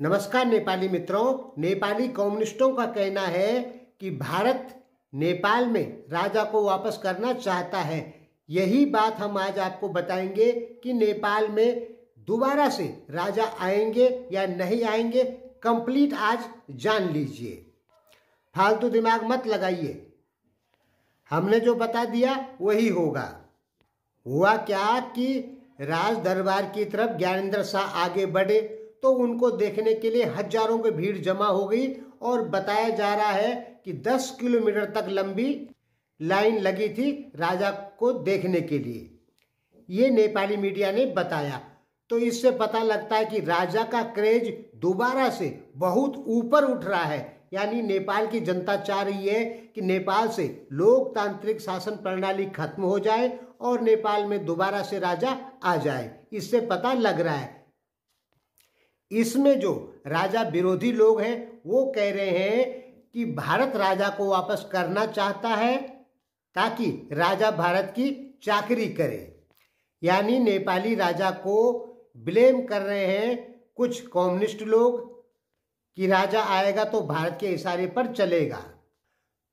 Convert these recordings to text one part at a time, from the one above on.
नमस्कार नेपाली मित्रों। नेपाली कम्युनिस्टों का कहना है कि भारत नेपाल में राजा को वापस करना चाहता है। यही बात हम आज आपको बताएंगे कि नेपाल में दोबारा से राजा आएंगे या नहीं आएंगे। कंप्लीट आज जान लीजिए, फालतू दिमाग मत लगाइए। हमने जो बता दिया वही होगा। हुआ क्या कि राज दरबार की तरफ ज्ञानेंद्र शाह आगे बढ़े तो उनको देखने के लिए हजारों की भीड़ जमा हो गई और बताया जा रहा है कि 10 किलोमीटर तक लंबी लाइन लगी थी राजा को देखने के लिए। ये नेपाली मीडिया ने बताया। तो इससे पता लगता है कि राजा का क्रेज दोबारा से बहुत ऊपर उठ रहा है। यानी नेपाल की जनता चाह रही है कि नेपाल से लोकतांत्रिक शासन प्रणाली खत्म हो जाए और नेपाल में दोबारा से राजा आ जाए। इससे पता लग रहा है। इसमें जो राजा विरोधी लोग हैं वो कह रहे हैं कि भारत राजा को वापस करना चाहता है ताकि राजा भारत की चाकरी करे। यानी नेपाली राजा को ब्लेम कर रहे हैं कुछ कम्युनिस्ट लोग कि राजा आएगा तो भारत के इशारे पर चलेगा।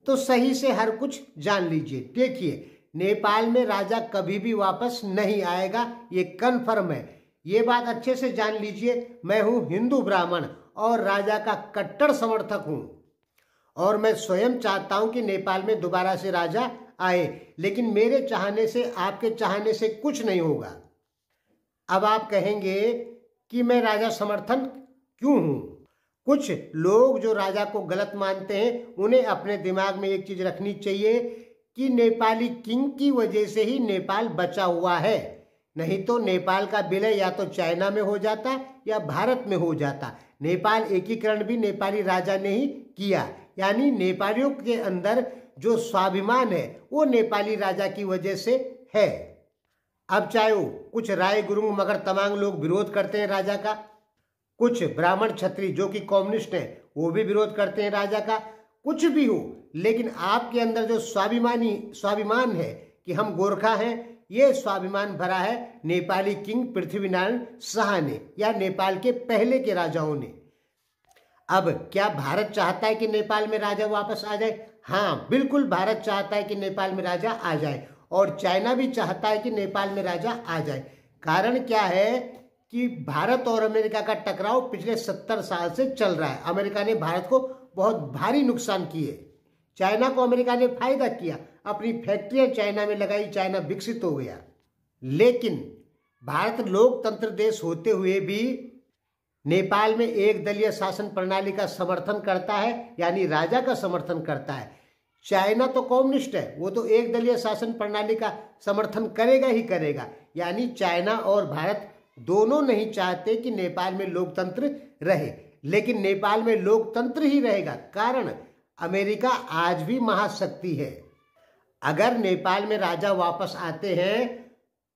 तो सही से हर कुछ जान लीजिए। देखिए, नेपाल में राजा कभी भी वापस नहीं आएगा, ये कन्फर्म है। ये बात अच्छे से जान लीजिए। मैं हूं हिंदू ब्राह्मण और राजा का कट्टर समर्थक हूं और मैं स्वयं चाहता हूं कि नेपाल में दोबारा से राजा आए, लेकिन मेरे चाहने से आपके चाहने से कुछ नहीं होगा। अब आप कहेंगे कि मैं राजा समर्थन क्यों हूं। कुछ लोग जो राजा को गलत मानते हैं उन्हें अपने दिमाग में एक चीज रखनी चाहिए कि नेपाली किंग की वजह से ही नेपाल बचा हुआ है। नहीं तो नेपाल का विलय या तो चाइना में हो जाता या भारत में हो जाता। नेपाल एकीकरण भी नेपाली राजा ने ही किया। यानी नेपालियों के अंदर जो स्वाभिमान है वो नेपाली राजा की वजह से है। अब चाहे वो कुछ राय गुरुंग मगर तमांग लोग विरोध करते हैं राजा का, कुछ ब्राह्मण क्षत्रिय जो कि कम्युनिस्ट हैं वो भी विरोध करते हैं राजा का, कुछ भी हो, लेकिन आपके अंदर जो स्वाभिमान है कि हम गोरखा हैं, ये स्वाभिमान भरा है नेपाली किंग पृथ्वीनारायण शाह ने या नेपाल के पहले के राजाओं ने। अब क्या भारत चाहता है कि नेपाल में राजा वापस आ जाए? हाँ, बिल्कुल भारत चाहता है कि नेपाल में राजा आ जाए और चाइना भी चाहता है कि नेपाल में राजा आ जाए। कारण क्या है कि भारत और अमेरिका का टकराव पिछले 70 साल से चल रहा है। अमेरिका ने भारत को बहुत भारी नुकसान किए, चाइना को अमेरिका ने फायदा किया, अपनी फैक्ट्रियां चाइना में लगाई, चाइना विकसित हो गया। लेकिन भारत लोकतंत्र देश होते हुए भी नेपाल में एक दलीय शासन प्रणाली का समर्थन करता है, यानी राजा का समर्थन करता है। चाइना तो कम्युनिस्ट है, वो तो एक दलीय शासन प्रणाली का समर्थन करेगा ही करेगा। यानी चाइना और भारत दोनों नहीं चाहते कि नेपाल में लोकतंत्र रहे, लेकिन नेपाल में लोकतंत्र ही रहेगा। कारण अमेरिका आज भी महाशक्ति है। अगर नेपाल में राजा वापस आते हैं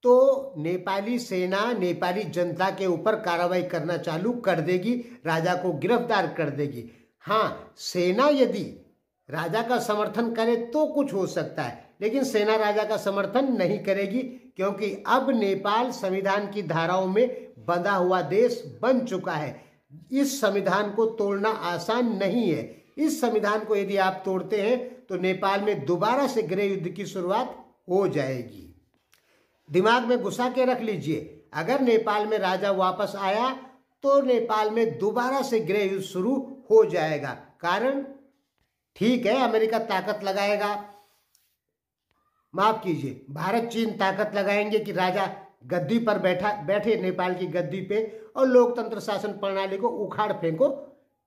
तो नेपाली सेना नेपाली जनता के ऊपर कार्रवाई करना चालू कर देगी, राजा को गिरफ्तार कर देगी। हाँ, सेना यदि राजा का समर्थन करे तो कुछ हो सकता है, लेकिन सेना राजा का समर्थन नहीं करेगी, क्योंकि अब नेपाल संविधान की धाराओं में बंधा हुआ देश बन चुका है। इस संविधान को तोड़ना आसान नहीं है। इस संविधान को यदि आप तोड़ते हैं तो नेपाल में दोबारा से गृह युद्ध की शुरुआत हो जाएगी। दिमाग में घुसा के रख लीजिए, अगर नेपाल में राजा वापस आया तो नेपाल में दोबारा से गृह युद्ध शुरू हो जाएगा। कारण ठीक है, अमेरिका ताकत लगाएगा, माफ कीजिए, भारत चीन ताकत लगाएंगे कि राजा गद्दी पर बैठे नेपाल की गद्दी पे और लोकतंत्र शासन प्रणाली को उखाड़ फेंको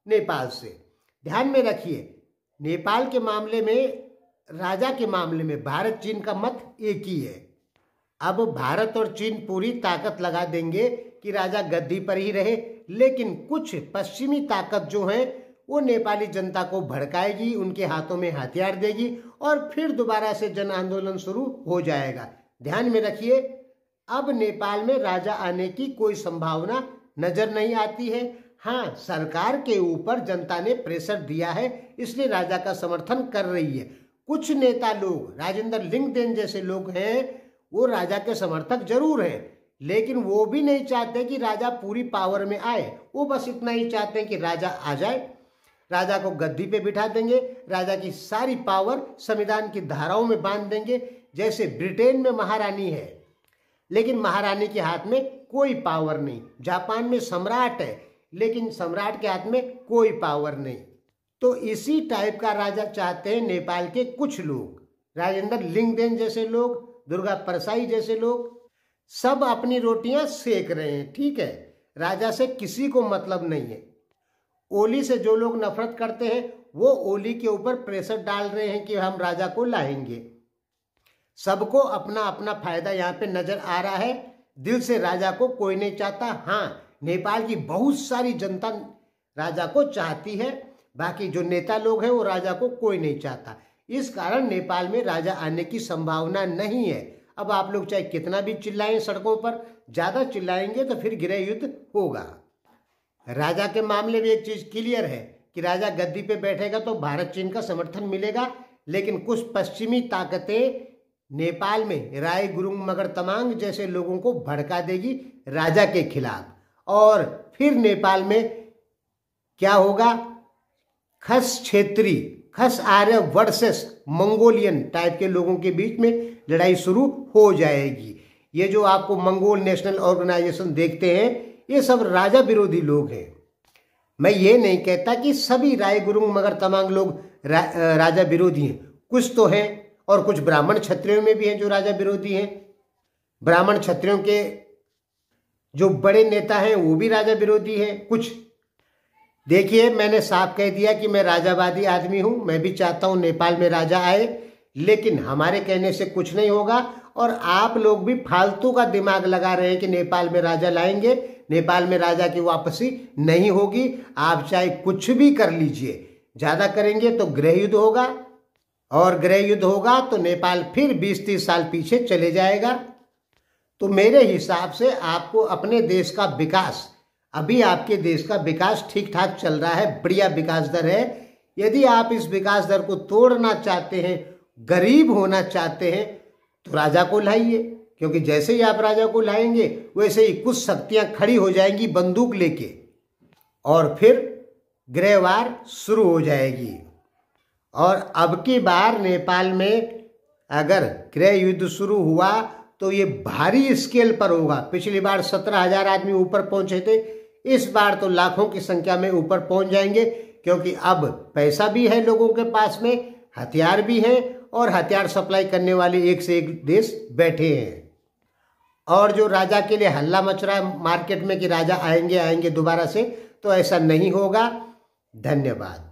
नेपाल से। ध्यान में रखिए, नेपाल के मामले में, राजा के मामले में भारत चीन का मत एक ही है। अब भारत और चीन पूरी ताकत लगा देंगे कि राजा गद्दी पर ही रहे, लेकिन कुछ पश्चिमी ताकत जो है वो नेपाली जनता को भड़काएगी, उनके हाथों में हथियार देगी और फिर दोबारा से जन आंदोलन शुरू हो जाएगा। ध्यान में रखिए, अब नेपाल में राजा आने की कोई संभावना नजर नहीं आती है। हाँ, सरकार के ऊपर जनता ने प्रेशर दिया है, इसलिए राजा का समर्थन कर रही है। कुछ नेता लोग, राजेंद्र लिंगदेन जैसे लोग हैं, वो राजा के समर्थक जरूर हैं, लेकिन वो भी नहीं चाहते कि राजा पूरी पावर में आए। वो बस इतना ही चाहते हैं कि राजा आ जाए, राजा को गद्दी पे बिठा देंगे, राजा की सारी पावर संविधान की धाराओं में बांध देंगे। जैसे ब्रिटेन में महारानी है, लेकिन महारानी के हाथ में कोई पावर नहीं। जापान में सम्राट है, लेकिन सम्राट के हाथ में कोई पावर नहीं। तो इसी टाइप का राजा चाहते हैं नेपाल के कुछ लोग। राजेंद्र लिंगदेन जैसे लोग, दुर्गा परसाई जैसे लोग, सब अपनी रोटियां सेक रहे हैं। ठीक है, राजा से किसी को मतलब नहीं है। ओली से जो लोग नफरत करते हैं वो ओली के ऊपर प्रेशर डाल रहे हैं कि हम राजा को लाएंगे। सबको अपना अपना फायदा यहाँ पे नजर आ रहा है। दिल से राजा को कोई नहीं चाहता। हाँ, नेपाल की बहुत सारी जनता राजा को चाहती है, बाकी जो नेता लोग हैं वो राजा को कोई नहीं चाहता। इस कारण नेपाल में राजा आने की संभावना नहीं है। अब आप लोग चाहे कितना भी चिल्लाएं सड़कों पर, ज्यादा चिल्लाएंगे तो फिर गृह युद्ध होगा। राजा के मामले में एक चीज क्लियर है कि राजा गद्दी पे बैठेगा तो भारत चीन का समर्थन मिलेगा, लेकिन कुछ पश्चिमी ताकतें नेपाल में राय गुरुंग मगर तमांग जैसे लोगों को भड़का देगी राजा के खिलाफ, और फिर नेपाल में क्या होगा, खस क्षेत्री, खस आर्य वर्सेस मंगोलियन टाइप के लोगों के बीच में लड़ाई शुरू हो जाएगी। ये जो आपको मंगोल नेशनल ऑर्गेनाइजेशन देखते हैं, ये सब राजा विरोधी लोग हैं। मैं ये नहीं कहता कि सभी राय गुरुंग मगर तमांग लोग राजा विरोधी हैं, कुछ तो हैं, और कुछ ब्राह्मण क्षत्रियों में भी हैं जो राजा विरोधी हैं। ब्राह्मण क्षत्रियों के जो बड़े नेता हैं वो भी राजा विरोधी हैं कुछ। देखिए, मैंने साफ कह दिया कि मैं राजावादी आदमी हूं। मैं भी चाहता हूं नेपाल में राजा आए, लेकिन हमारे कहने से कुछ नहीं होगा। और आप लोग भी फालतू का दिमाग लगा रहे हैं कि नेपाल में राजा लाएंगे, नेपाल में राजा की वापसी नहीं होगी। आप चाहे कुछ भी कर लीजिए, ज्यादा करेंगे तो गृह युद्ध होगा, और गृह युद्ध होगा तो नेपाल फिर 20-30 साल पीछे चले जाएगा। तो मेरे हिसाब से आपको अपने देश का विकास, अभी आपके देश का विकास ठीक ठाक चल रहा है, बढ़िया विकास दर है। यदि आप इस विकास दर को तोड़ना चाहते हैं, गरीब होना चाहते हैं, तो राजा को लाइए, क्योंकि जैसे ही आप राजा को लाएंगे वैसे ही कुछ शक्तियां खड़ी हो जाएंगी बंदूक लेके, और फिर गृहवार शुरू हो जाएगी। और अब की बार नेपाल में अगर गृह युद्ध शुरू हुआ तो ये भारी स्केल पर होगा। पिछली बार 17,000 आदमी ऊपर पहुंचे थे, इस बार तो लाखों की संख्या में ऊपर पहुंच जाएंगे, क्योंकि अब पैसा भी है लोगों के पास में, हथियार भी है, और हथियार सप्लाई करने वाले एक से एक देश बैठे हैं। और जो राजा के लिए हल्ला मच रहा है मार्केट में कि राजा आएंगे दोबारा से, तो ऐसा नहीं होगा। धन्यवाद।